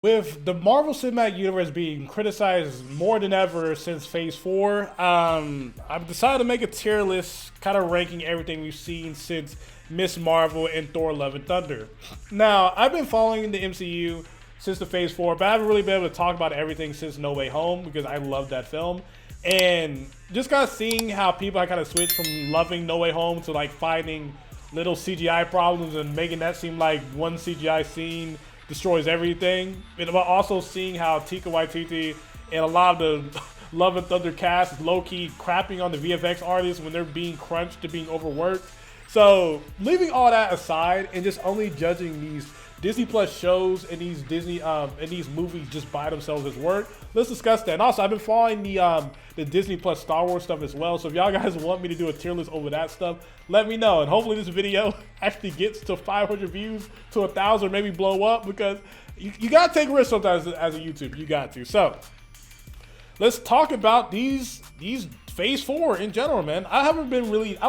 With the Marvel Cinematic Universe being criticized more than ever since Phase 4, I've decided to make a tier list kind of ranking everything we've seen since Miss Marvel and Thor Love and Thunder. Now, I've been following the MCU since the Phase 4, but I haven't really been able to talk about everything since No Way Home because I love that film. And just kind of seeing how people have kind of switched from loving No Way Home to like finding little CGI problems and making that seem like one CGI scene destroys everything. And also seeing how Taika Waititi and a lot of the Love and Thunder cast is low-key crapping on the VFX artists when they're being crunched to being overworked. So leaving all that aside and just only judging these Disney Plus shows and these these movies just by themselves as work, let's discuss that. And also, I've been following the Disney Plus Star Wars stuff as well. So if y'all guys want me to do a tier list over that stuff, let me know. And hopefully this video actually gets to 500 views, to 1,000, or maybe blow up, because you gotta take risks sometimes as a YouTuber. You got to. So let's talk about these Phase 4 in general, man. I don't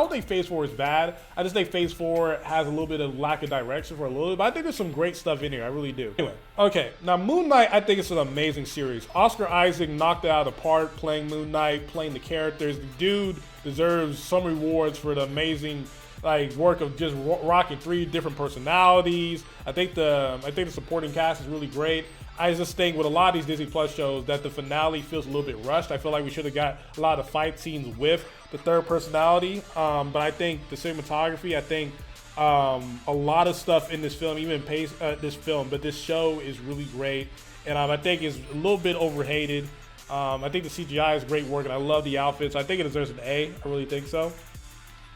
think Phase 4 is bad. I just think Phase 4 has a little bit of lack of direction for a little bit, but I think there's some great stuff in here. I really do. Anyway, okay. Now, Moon Knight, I think it's an amazing series. Oscar Isaac knocked it out of the park playing Moon Knight, playing the characters. The dude deserves some rewards for the amazing work of just rocking 3 different personalities. I think the supporting cast is really great. I just think with a lot of these Disney Plus shows that the finale feels a little bit rushed. I feel like we should have got a lot of fight scenes with the third personality. But I think the cinematography, a lot of stuff in this film, even but this show is really great. And I think it's a little bit overhated. I think the CGI is great work, and I love the outfits. I think it deserves an A. I really think so.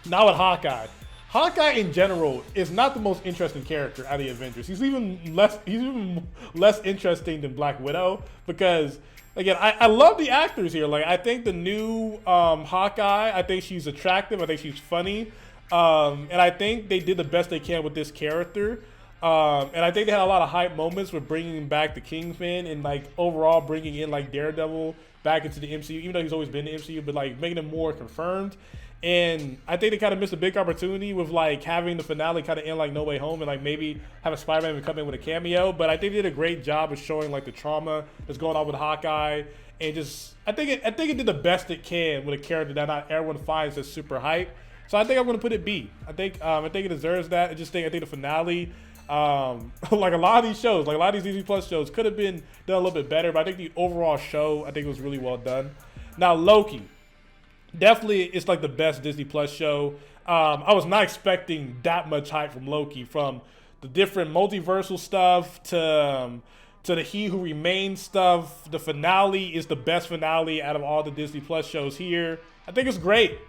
Now with Hawkeye. Hawkeye in general is not the most interesting character out of the Avengers. He's even less interesting than Black Widow, because again, I love the actors here. Like, I think the new Hawkeye, I think she's attractive. I think she's funny. And I think they did the best they can with this character. And I think they had a lot of hype moments with bringing back the Kingpin and overall bringing in Daredevil back into the MCU, even though he's always been in the MCU, but making him more confirmed. And I think they kind of missed a big opportunity with having the finale kind of end No Way Home and maybe have a Spider-Man come in with a cameo. But I think they did a great job of showing the trauma that's going on with Hawkeye, and just I think it did the best it can with a character that not everyone finds as super hype. So I think I'm going to put it B. I think it deserves that. I think the finale, a lot of these shows, a lot of these Disney Plus shows could have been done a little bit better. But I think the overall show, it was really well done. Now Loki. Definitely, it's the best Disney Plus show. I was not expecting that much hype from Loki, from the different multiversal stuff to the He Who Remains stuff. The finale is the best finale out of all the Disney Plus shows here. I think it's great.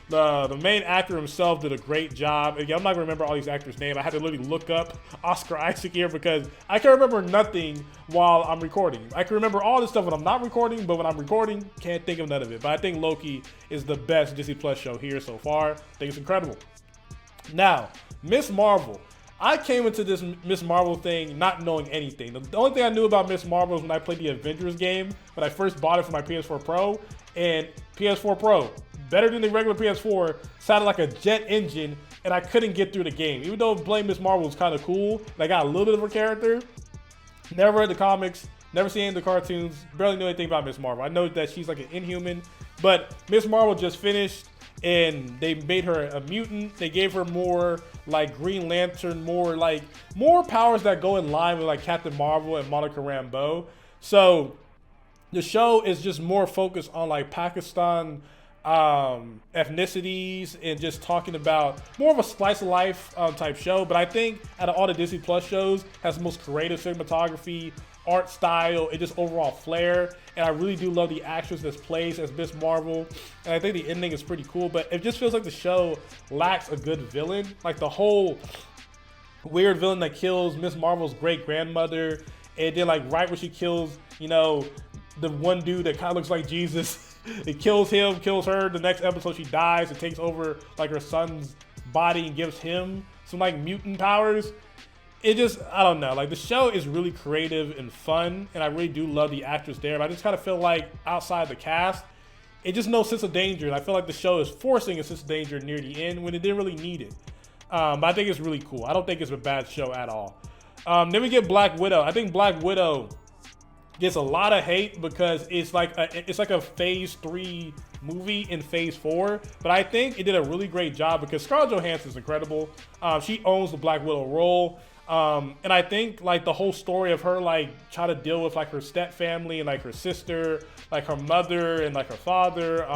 The main actor himself did a great job. Again, I'm not gonna remember all these actors' names. I had to literally look up Oscar Isaac here because I can remember nothing while I'm recording. I can remember all this stuff when I'm not recording, but when I'm recording, can't think of none of it. But I think Loki is the best Disney Plus show here so far. I think it's incredible. Now, Miss Marvel. I came into this Miss Marvel thing not knowing anything. The only thing I knew about Miss Marvel was when I played the Avengers game, when I first bought it for my PS4 Pro, and PS4 Pro, better than the regular PS4, sounded like a jet engine, and I couldn't get through the game. Even though playing Miss Marvel was kind of cool, and I got a little bit of her character, never read the comics, never seen any of the cartoons, barely knew anything about Miss Marvel. I know that she's an Inhuman, but Miss Marvel just finished, and they made her a mutant. They gave her more Green Lantern, more powers that go in line with Captain Marvel and Monica Rambeau. So the show is just more focused on Pakistan ethnicities and just talking about more of a slice of life type show. But I think out of all the Disney Plus shows, has the most creative cinematography, art style, and just overall flair. And I really do love the actress that plays as Miss Marvel, and I think the ending is pretty cool. But it just feels like the show lacks a good villain, the whole weird villain that kills Miss Marvel's great grandmother, and then right when she kills the one dude that kind of looks like Jesus, it kills him, kills her. The next episode she dies and takes over her son's body and gives him some mutant powers. It just, I don't know. The show is really creative and fun, and I really do love the actress there. But I just kind of feel outside the cast, it just no sense of danger. And I feel the show is forcing a sense of danger near the end when it didn't really need it. But I think it's really cool. I don't think it's a bad show at all. Then we get Black Widow. I think Black Widow gets a lot of hate because it's like a phase 3 movie in phase 4, but I think it did a really great job because Scarlett Johansson is incredible. She owns the Black Widow role. And I think like the whole story of her like trying to deal with like her step family and like her sister, like her mother and like her father,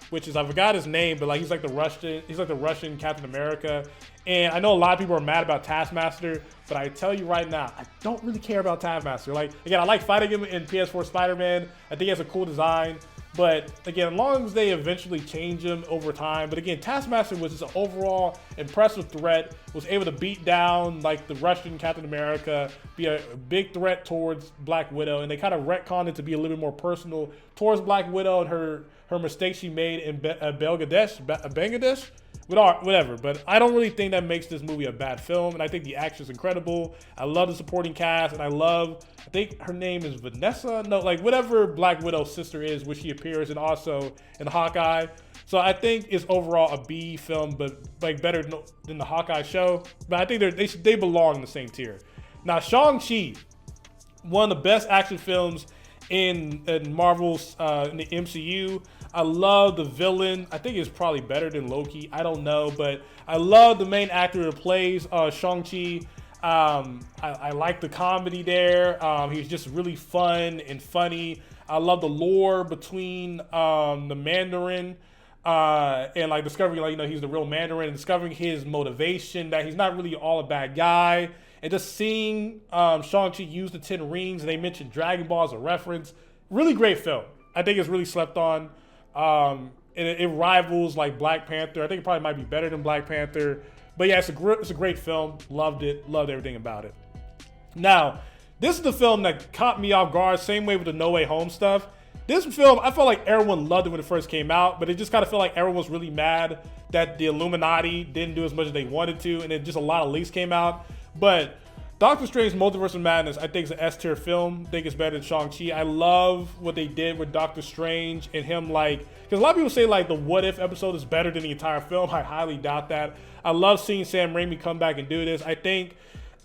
which is, I forgot his name, but like he's like the Russian Captain America. And I know a lot of people are mad about Taskmaster, but I tell you right now, I don't really care about Taskmaster. Like, again, I like fighting him in PS4 Spider-Man. I think he has a cool design. But again, as long as they eventually change him over time. But again, Taskmaster was just an overall impressive threat, was able to beat down like the Russian Captain America, be a big threat towards Black Widow. And they kind of retconned it to be a little bit more personal towards Black Widow and her mistakes she made in Bangladesh. Whatever, but I don't really think that makes this movie a bad film, and I think the action is incredible. I love the supporting cast, and I think her name is Vanessa, no, like whatever Black Widow's sister is, which she appears in also in Hawkeye. So I think it's overall a B film, but like better than the Hawkeye show. But I think they belong in the same tier. Now, Shang-Chi, one of the best action films in Marvel's in the MCU. I love the villain. I think it's probably better than Loki. I don't know, but I love the main actor who plays Shang-Chi. I like the comedy there. He's just really fun and funny. I love the lore between the Mandarin and like discovering, like, you know, he's the real Mandarin and discovering his motivation, that he's not really all a bad guy. And just seeing Shang-Chi use the 10 rings, and they mentioned Dragon Ball as a reference. Really great film. I think it's really slept on. And it rivals like Black Panther. I think it probably might be better than Black Panther. But yeah, it's a great film. Loved it. Loved everything about it. Now, this is the film that caught me off guard. Same way with the No Way Home stuff. This film, I felt like everyone loved it when it first came out, but it just kind of felt like everyone was really mad that the Illuminati didn't do as much as they wanted to, and just a lot of leaks came out. But Doctor Strange Multiverse of Madness, I think, is an S-tier film. I think it's better than Shang-Chi. I love what they did with Doctor Strange and him, like, because a lot of people say, like, the What If episode is better than the entire film. I highly doubt that. I love seeing Sam Raimi come back and do this. I think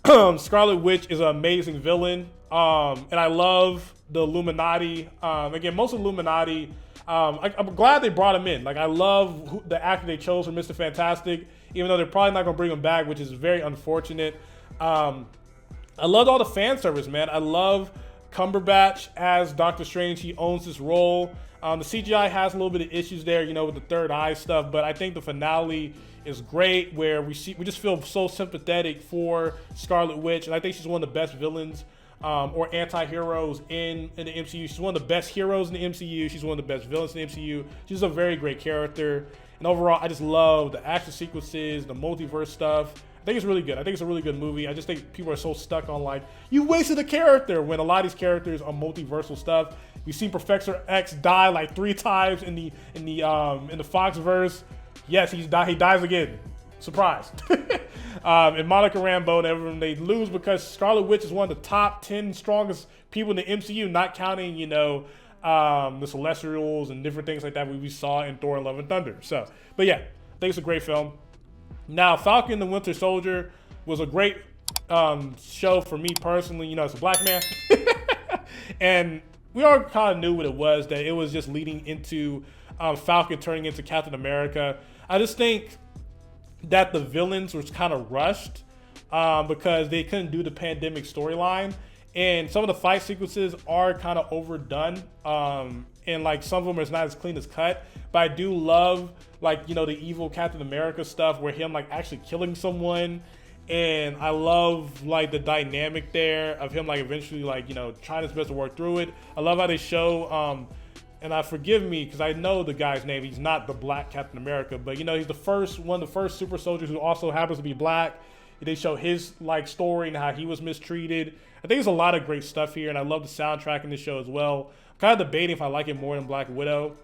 Scarlet Witch is an amazing villain. And I love the Illuminati. Again, most of the Illuminati, I'm glad they brought him in. Like, I love the actor they chose for Mr. Fantastic, even though they're probably not going to bring him back, which is very unfortunate. I loved all the fan service, man. I love Cumberbatch as Doctor Strange. He owns this role. The CGI has a little bit of issues there, you know, with the third eye stuff, but I think the finale is great, where we just feel so sympathetic for Scarlet Witch, and I think she's one of the best villains or anti-heroes in the MCU. She's one of the best heroes in the MCU. She's one of the best villains in the MCU. She's a very great character, and overall, I just love the action sequences, the multiverse stuff. I think it's really good. I think it's a really good movie. I just think people are so stuck on, like, you wasted a character, when a lot of these characters are multiversal stuff. We've seen Professor X die like 3 times in the Foxverse. Yes, he dies again. Surprise. And Monica Rambeau and everyone, they lose because Scarlet Witch is one of the top 10 strongest people in the MCU, not counting, you know, the Celestials and different things like that we saw in Thor: Love and Thunder. So, but yeah, I think it's a great film. Now, Falcon and the Winter Soldier was a great show for me personally, you know, as a black man. And we all kind of knew what it was, that it was just leading into Falcon turning into Captain America. I just think that the villains was kind of rushed because they couldn't do the pandemic storyline. And some of the fight sequences are kind of overdone. And like some of them is not as clean as cut. But I do love, like, you know, the evil Captain America stuff where him like actually killing someone. And I love like the dynamic there of him like eventually like, you know, trying his best to work through it. I love how they show, and forgive me because I know the guy's name. He's not the black Captain America, but you know, he's one of the first super soldiers who also happens to be black. They show his like story and how he was mistreated. I think there's a lot of great stuff here, and I love the soundtrack in this show as well. I'm kind of debating if I like it more than Black Widow.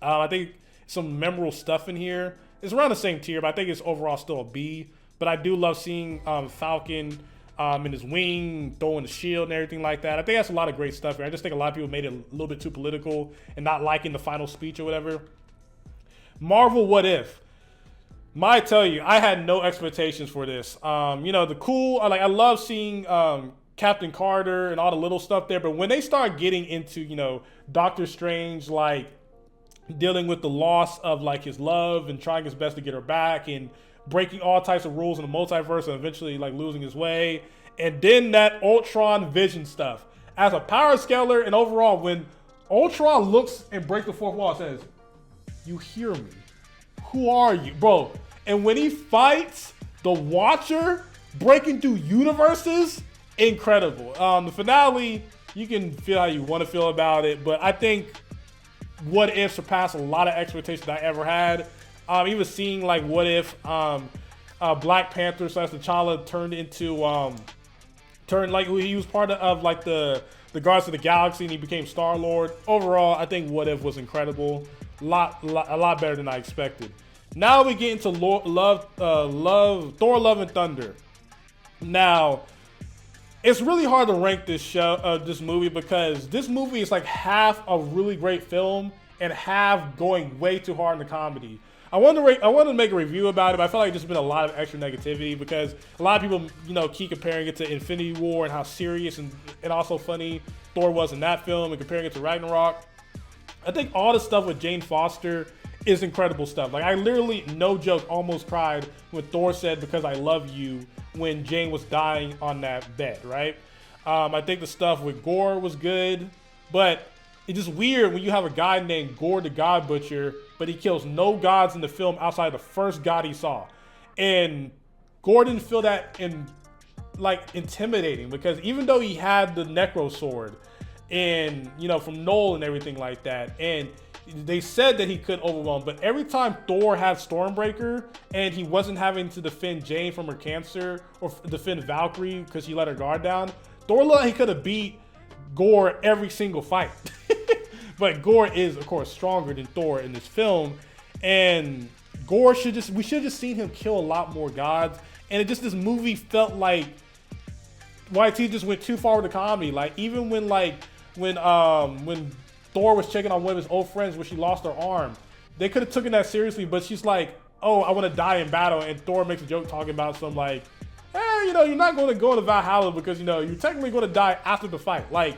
I think some memorable stuff in here. It's around the same tier, but I think it's overall still a B. But I do love seeing Falcon in his wing, throwing the shield and everything like that. I think that's a lot of great stuff here. I just think a lot of people made it a little bit too political and not liking the final speech or whatever. Marvel What If. I tell you, I had no expectations for this. The cool, I love seeing Captain Carter and all the little stuff there, but when they start getting into, Doctor Strange, like dealing with the loss of like his love and trying his best to get her back and breaking all types of rules in the multiverse and eventually like losing his way, and then that Ultron Vision stuff as a power scaler, and overall when Ultron looks and breaks the fourth wall and says, "You hear me? Who are you, bro?" And when he fights the Watcher, breaking through universes, incredible. The finale, you can feel how you want to feel about it, but I think What If surpassed a lot of expectations I ever had. Even seeing like What If Black Panther / T'Challa turned into he was part of like the Guardians of the Galaxy and he became Star-Lord. Overall, I think What If was incredible. A lot better than I expected. Now we get into Thor: Love and Thunder. Now, it's really hard to rank this movie because this movie is like half a really great film and half going way too hard in the comedy. I wanted to make a review about it, but I feel like there's been a lot of extra negativity because a lot of people, keep comparing it to Infinity War and how serious and also funny Thor was in that film and comparing it to Ragnarok. I think all the stuff with Jane Foster is incredible stuff. Like I literally, no joke, almost cried when Thor said "because I love you" when Jane was dying on that bed, right? I think the stuff with Gore was good, but it's just weird when you have a guy named Gore the God Butcher, but he kills no gods in the film outside the first god he saw. And Gore didn't feel that intimidating because even though he had the Necro Sword and, from Noel and everything like that, and they said that he could overwhelm, but every time Thor had Stormbreaker and he wasn't having to defend Jane from her cancer or defend Valkyrie because she let her guard down, Thor looked like he could have beat Gore every single fight. But Gore is, of course, stronger than Thor in this film, and Gore we should have just seen him kill a lot more gods. And this movie felt like YT just went too far with the comedy. Like even when Thor was checking on one of his old friends when she lost her arm, they could have taken that seriously, but she's like, "Oh, I want to die in battle," and Thor makes a joke talking about some like, "Hey, you're not going to go into Valhalla because you're technically going to die after the fight." Like,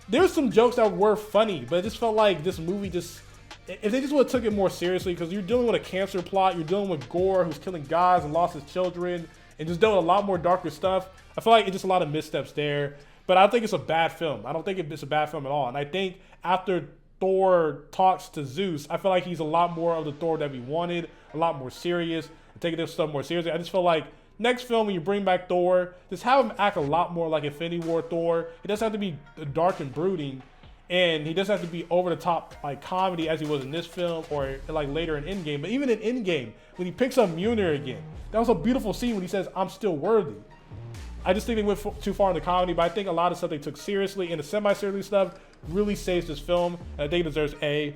there's some jokes that were funny, but it just felt like this movie if they just would have took it more seriously, because you're dealing with a cancer plot, you're dealing with Gore who's killing gods and lost his children, and just dealing with a lot more darker stuff. I feel like it's just a lot of missteps there. But I don't think it's a bad film. I don't think it's a bad film at all. And I think after Thor talks to Zeus, I feel like he's a lot more of the Thor that we wanted, a lot more serious, and taking this stuff more seriously. I just feel like next film, when you bring back Thor, just have him act a lot more like Infinity War Thor. He doesn't have to be dark and brooding, and he doesn't have to be over the top like comedy as he was in this film or like later in Endgame. But even in Endgame, when he picks up Mjolnir again, that was a beautiful scene when he says, "I'm still worthy." I just think they went too far in the comedy, but I think a lot of stuff they took seriously and the semi-serious stuff really saves this film, and I think it deserves A.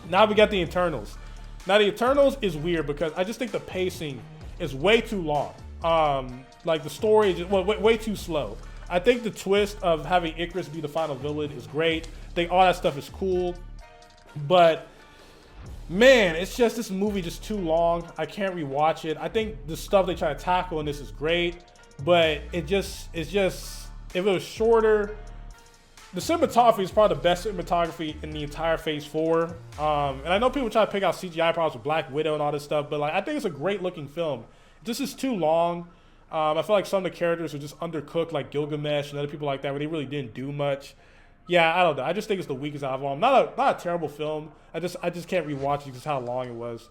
Now we got the Eternals. Now the Eternals is weird because I just think the pacing is way too long. Like the story is just, way too slow. I think the twist of having Icarus be the final villain is great. I think all that stuff is cool, but man, it's just this movie just too long. I can't rewatch it. I think the stuff they try to tackle in this is great, but it's just if it was shorter. The cinematography is probably the best cinematography in the entire Phase 4. And I know people try to pick out CGI problems with Black Widow and all this stuff, but like I think it's a great looking film. This is too long. I feel like some of the characters are just undercooked, like Gilgamesh and other people like that, where they really didn't do much. Yeah, I don't know. I just think it's the weakest out of all. Not a terrible film. I just can't rewatch it because how long it was.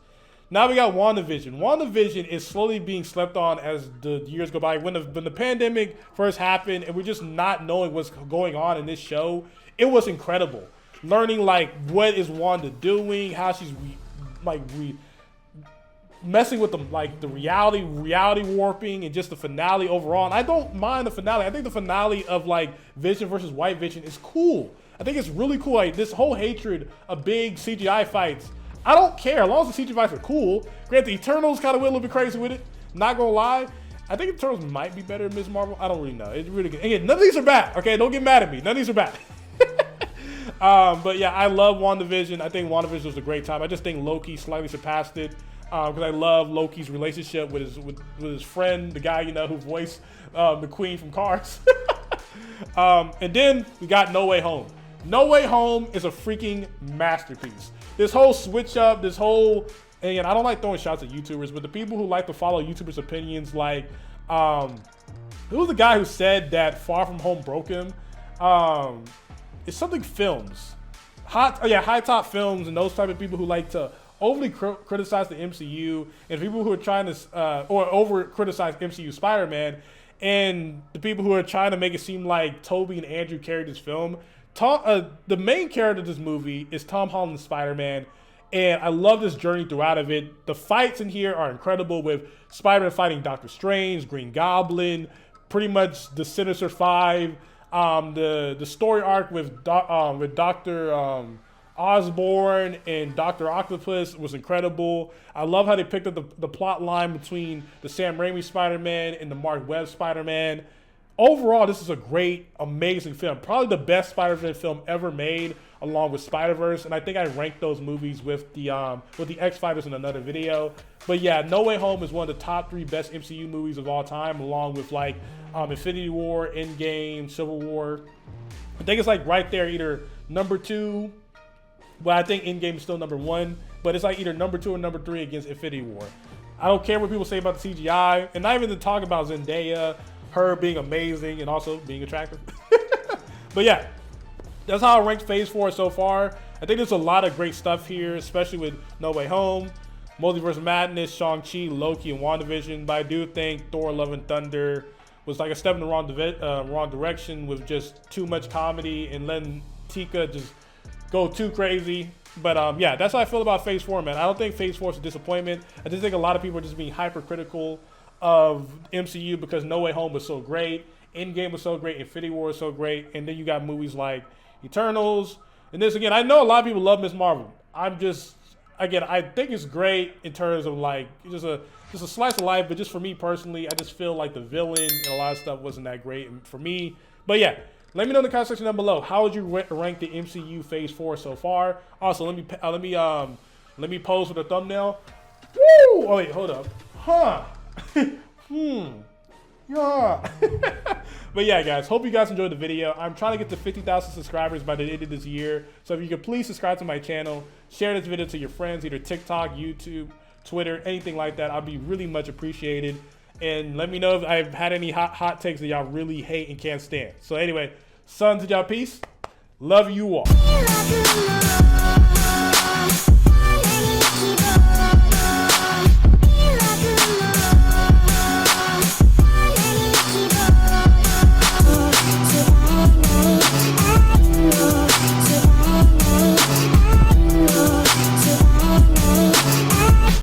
Now we got WandaVision. WandaVision is slowly being slept on as the years go by. When the pandemic first happened and we're just not knowing what's going on in this show, it was incredible. Learning like what is Wanda doing, how she's messing with the reality warping, and just the finale overall. And I don't mind the finale. I think the finale of like Vision versus White Vision is cool. I think it's really cool. Like this whole hatred of big CGI fights, I don't care as long as the CGI fights are cool. Granted, the Eternals kind of went a little bit crazy with it. Not gonna lie, I think the Eternals might be better than Ms. Marvel. I don't really know. It's really good. Again, none of these are bad. Okay, don't get mad at me. None of these are bad. But yeah, I love WandaVision. I think WandaVision was a great time. I just think Loki slightly surpassed it. because I love Loki's relationship with his friend, the guy who voiced the Queen from Cars. And then we got No Way Home. No Way Home is a freaking masterpiece. This whole switch up, and I don't like throwing shots at YouTubers, but the people who like to follow YouTubers' opinions, like, who was the guy who said that Far From Home broke him? It's something films. High Top Films, and those type of people who like to overly criticize the MCU, and people who are trying to, or over criticize MCU Spider-Man, and the people who are trying to make it seem like Toby and Andrew carried this film. The main character of this movie is Tom Holland's Spider-Man, and I love this journey throughout of it. The fights in here are incredible, with Spider-Man fighting Doctor Strange, Green Goblin, pretty much the Sinister Five. The story arc with Dr. Osborn and Dr. Octopus was incredible. I love how they picked up the plot line between the Sam Raimi Spider-Man and the Mark Webb Spider-Man. Overall, this is a great, amazing film. Probably the best Spider-Man film ever made, along with Spider-Verse. And I think I ranked those movies with the X-Fighters in another video. But yeah, No Way Home is one of the top 3 best MCU movies of all time, along with like Infinity War, Endgame, Civil War. I think it's like right there, either number 2. Well, I think Endgame is still number 1, but it's like either number 2 or number 3 against Infinity War. I don't care what people say about the CGI, and not even to talk about Zendaya, her being amazing and also being attractive. But yeah, that's how I ranked Phase 4 so far. I think there's a lot of great stuff here, especially with No Way Home, Multiverse of Madness, Shang-Chi, Loki, and WandaVision. But I do think Thor: Love and Thunder was like a step in the wrong direction, with just too much comedy and letting Tika just go too crazy. But yeah, that's how I feel about Phase 4, man. I don't think Phase 4 is a disappointment. I just think a lot of people are just being hypercritical of MCU because No Way Home was so great, Endgame was so great, Infinity War was so great, and then you got movies like Eternals. And this, again, I know a lot of people love Ms. Marvel. I think it's great in terms of like just a slice of life, but just for me personally, I just feel like the villain and a lot of stuff wasn't that great for me. But yeah, let me know in the comment section down below, how would you rank the MCU Phase 4 so far? Also, let me pose for the thumbnail. Woo! Oh wait, hold up. Huh. Yeah. But yeah, guys, hope you guys enjoyed the video. I'm trying to get to 50,000 subscribers by the end of this year. So if you could please subscribe to my channel, share this video to your friends, either TikTok, YouTube, Twitter, anything like that. I'd be really much appreciated. And let me know if I've had any hot takes that y'all really hate and can't stand. So anyway, SonTj, peace. Love you all.